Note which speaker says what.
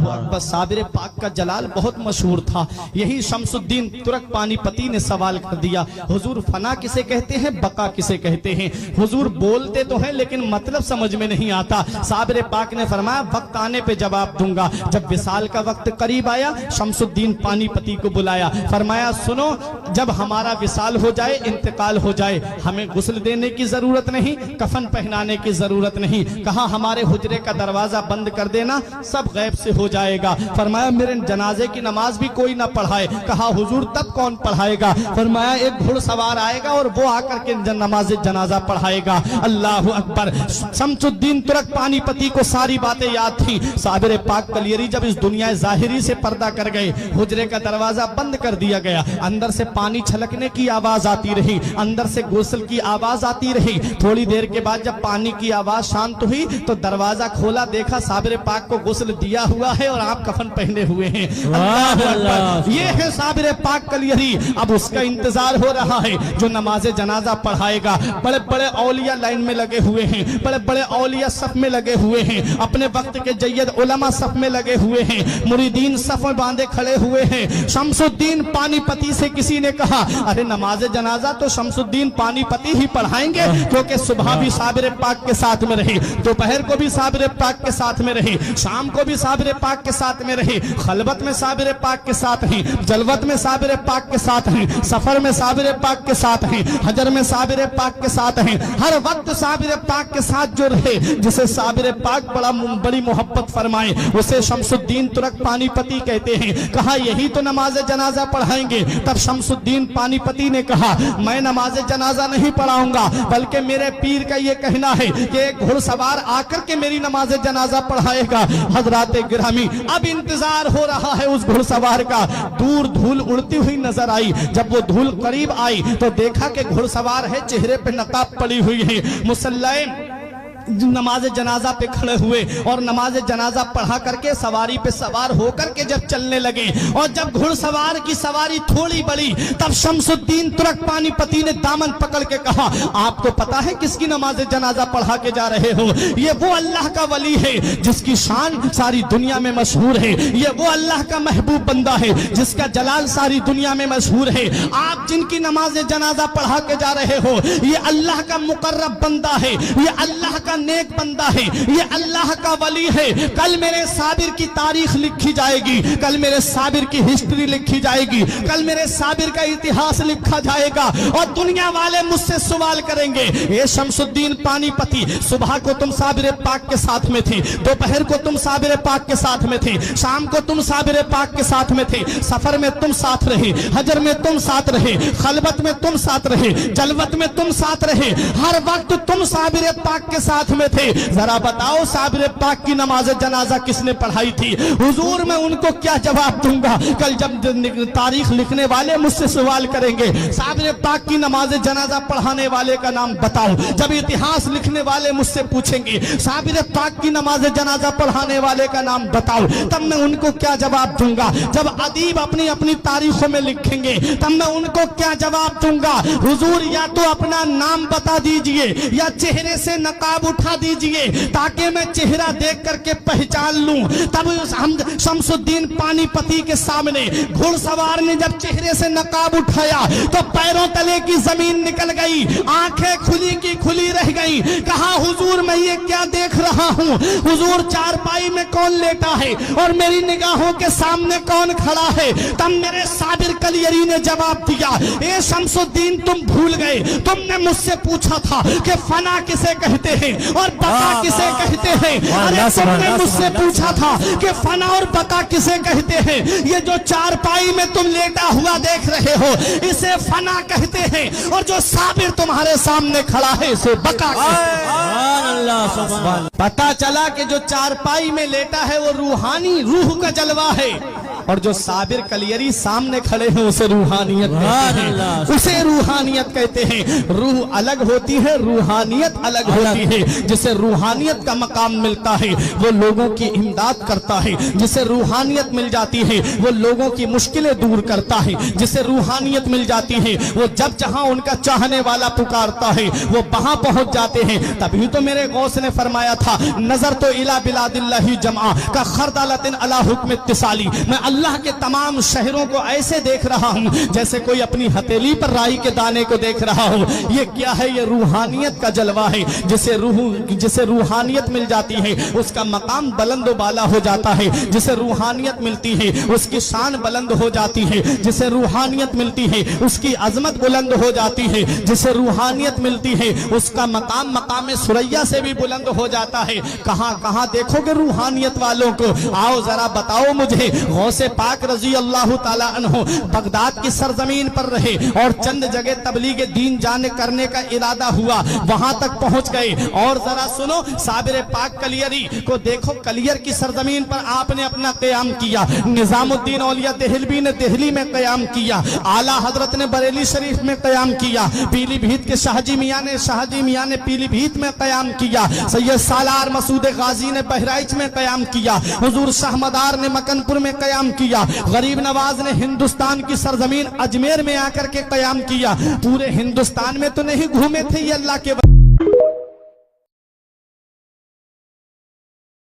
Speaker 1: अकबर साबिर पाक का जलाल बहुत मशहूर था। यही शमसुद्दीन तुर्क पानीपती ने सवाल कर दिया, हुजूर फना किसे कहते हैं, बका किसे कहते हैं? हुजूर बोलते तो हैं लेकिन मतलब समझ में नहीं आता। साबिर पाक ने फरमाया वक्त आने पे जवाब दूंगा। जब विसाल का वक्त करीब आया, शमसुद्दीन पानीपती को बुलाया, फरमाया सुनो, जब हमारा विसाल हो जाए, इंतकाल हो जाए, हमें गुस्ल देने की जरूरत नहीं, कफन पहनाने की जरूरत नहीं। कहा हमारे हुजरे का दरवाजा बंद कर देना, सब गैब से हो जाएगा। फरमाया मेरे जनाजे की नमाज भी कोई ना पढ़ाए। कहा हुजूर तब कौन पढ़ाएगा? फरमाया एक घुड़सवार आएगा और वो आकर के नमाज जनाजा पढ़ाएगा। अल्लाह अकबर। शमसुद्दीन तुर्क पानीपती को सारी बातें याद थी। साबिर पाक कलियरी जब इस दुनिया ज़ाहिरी से पर्दा कर गए, हुजरे का दरवाजा बंद कर दिया गया, अंदर से पानी छलकने की आवाज आती रही, अंदर से गुस्ल की आवाज आती रही। थोड़ी देर के बाद जब पानी की आवाज शांत हुई तो दरवाजा खोला, देखा साबिर पाक को गुस्ल दिया हुआ है और आप कफन पहने हुए हैं। अल्लाह, ये है साबिर पाक कलियरी। अब उसका इंतजार हो रहा है जो नमाज जनाजा पढ़ाएगा। बड़े बड़े औलिया लाइन में लगे हुए हैं, बड़े बड़े औलिया सफ में लगे हुए हैं, अपने वक्त के जय्यद उलमा सफ में लगे हुए हैं, मुरीदीन सफ में बांधे खड़े हुए हैं। शमसुद्दीन पानीपती से किसी ने कहा अरे नमाज जनाजा तो शमसुद्दीन पानीपती ही पढ़ाएंगे, क्योंकि सुबह भी साबिर पाक के साथ में रहे, दोपहर को भी साबिर पाक के साथ में रहे, शाम को भी साबिर पाक के साथ में रहे, खलबत में साबिर पाक के साथ हैं, जलवत में साबिर पाक के साथ हैं, सफर में साबिर पाक के साथ हैं, हजर में साबिर पाक के साथ हैं। हर वक्त साबिर पाक के साथ जो रहे, जिसे साबिर पाक बड़ी मोहब्बत फरमाए, उसे शमसुद्दीन तुर्क पानीपती कहते हैं। कहा यही तो नमाज जनाजा पढ़ाएंगे। तब शमसुद्दीन पानीपती ने कहा मैं नमाज जनाजा नहीं पढ़ाऊंगा, बल्कि मेरे पीर का ये कहना है कि एक घुड़सवार आकर के मेरी नमाज जनाजा पढ़ाएगा। हजरात गिरामी, अब इंतजार हो रहा है उस घुड़सवार का। दूर धूल उड़ती हुई नजर आई। जब वो धूल करीब आई तो देखा कि घुड़सवार है, चेहरे पे नकाब पड़ी हुई है, मुसल्ले नमाज जनाजा पे खड़े हुए और नमाज जनाजा पढ़ा करके सवारी पे सवार होकर के जब चलने लगे, और जब घुड़सवार की सवारी थोड़ी बड़ी, तब शमसुद्दीन तुर्क पानीपती ने दामन पकड़ के कहा आपको पता है किसकी नमाज जनाजा पढ़ा के जा रहे हो? ये वो अल्लाह का वली है जिसकी शान सारी दुनिया में मशहूर है, ये वो अल्लाह का महबूब बंदा है जिसका जलाल सारी दुनिया में मशहूर है। आप जिनकी नमाज जनाजा पढ़ा के जा रहे हो, ये अल्लाह का मुकर्रब बंदा है, ये अल्लाह का नेक बंदा है, ये अल्लाह का वली है। कल मेरे साबिर की तारीख लिखी जाएगी, कल मेरे साबिर की हिस्ट्री लिखी जाएगी, कल मेरे साबिर का इतिहास लिखा जाएगा और दुनिया वाले मुझसे सवाल करेंगे ये शमसुद्दीन पानीपती, सुबह को तुम साबिर पाक के साथ में थे, दोपहर को तुम साबिर पाक के साथ में थे, शाम को तुम साबिर पाक के साथ में थे, सफर में तुम साथ रहे, हजर में तुम साथ रहे, खलबत में तुम साथ रहे, जलवत में तुम साथ रहे, हर वक्त तुम साबिर पाक के साथ में थे। जरा बताओ साबिर पाक की नमाज जनाजा किसने पढ़ाई थी? हुजूर मैं उनको क्या जवाब दूंगा? कल जब तारीख लिखने वाले मुझसे सवाल करेंगे साबिर पाक की नमाज जनाजा पढ़ाने वाले का नाम बताओ, जब इतिहास लिखने वाले मुझसे पूछेंगे साबिर पाक की नमाज जनाजा पढ़ाने वाले का नाम बताओ, तब मैं उनको क्या जवाब दूंगा? जब अदीब अपनी अपनी तारीखों में लिखेंगे तब मैं उनको क्या जवाब दूंगा? हुजूर या तो अपना नाम बता दीजिए या चेहरे से नकाब उठा दीजिए ताकि मैं चेहरा देख करके पहचान लूं। तब हम शमसुद्दीन पानीपती के सामने घुड़सवार ने जब चेहरे से नकाब उठाया तो पैरों तले की जमीन निकल गई, आंखें खुली की खुली रह गई। कहा हुजूर मैं ये क्या देख रहा हूँ? हुजूर चारपाई में कौन लेटा है और मेरी निगाहों के सामने कौन खड़ा है? तब मेरे साबिर कलियरी ने जवाब दिया ए शमसुद्दीन तुम भूल गए, तुमने मुझसे पूछा था कि फना किसे कहते हैं और बका किसे कहते हैं। अरे तुमने मुझसे पूछा था कि फना और बका किसे कहते हैं। ये जो चारपाई में तुम लेटा हुआ देख रहे हो इसे फना कहते हैं और जो साबिर तुम्हारे सामने खड़ा है इसे बका कहते हैं। पता चला कि जो चारपाई में लेटा है वो रूहानी रूह का जलवा है, اور جو صابر کلیری سامنے کھڑے ہیں اسے روحانیت کہتے ہیں، اسے روحانیت کہتے ہیں۔ روح الگ ہوتی ہے، روحانیت الگ ہوتی ہے۔ جسے روحانیت کا مقام ملتا ہے وہ لوگوں کی امداد کرتا ہے، جسے روحانیت مل جاتی ہے وہ لوگوں کی مشکلیں دور کرتا ہے، جسے روحانیت مل جاتی ہے وہ جب جہاں ان کا چاہنے والا پکارتا ہے وہ وہاں پہنچ جاتے ہیں۔ تبھی تو میرے غوث نے فرمایا تھا نظر تو الى بلاد اللہ جمعہ کا خردلۃ علی حکم اتصالی، میں اللہ کے تمام شہروں کو ایسے دیکھ رہا ہوں جیسے کوئی اپنی ہتھیلی پر رائی کے دانے کو دیکھ رہا ہو۔ یہ کیا ہے؟ یہ روحانیت کا جلوہ ہے۔ جسے روحانیت مل جاتی ہے اس کا مقام بلند و بالا ہو جاتا ہے، جسے روحانیت ملتی ہے اس کی شان بلند ہو جاتی ہے، جسے روحانیت ملتی ہے اس کی عظمت بلند ہو جاتی ہے، جسے روحانیت ملتی ہے اس کا مقام ثریا سے بھی بلند ہو جاتا ہے۔ کہاں کہاں دیکھو گے روحانیت والوں کو؟ آؤ ذرا بتاؤ مجھے۔ غوث پاک رضی اللہ تعالی عنہ بغداد کی سرزمین پر رہے اور چند جگہ تبلیغ دین جانے کرنے کا ارادہ ہوا، وہاں تک پہنچ گئے۔ اور ذرا سنو، صابر پاک کلیری کو دیکھو، کلیر کی سرزمین پر آپ نے اپنا قیام کیا، نظام الدین اولیاء دہلوی نے دہلی میں قیام کیا، اعلیٰ حضرت نے بریلی شریف میں قیام کیا، پیلی بھیت کے شاہ جی میاں نے پیلی بھیت میں قیام کیا، سید سالار مسعود غازی نے بہرائچ میں قیام کیا، حضور شاہ مدار نے مکن پور میں قیام کیا، غریب نواز نے ہندوستان کی سرزمین اجمیر میں آ کر کے قیام کیا۔ پورے ہندوستان میں تو نہیں گھومے تھے یہ اللہ کے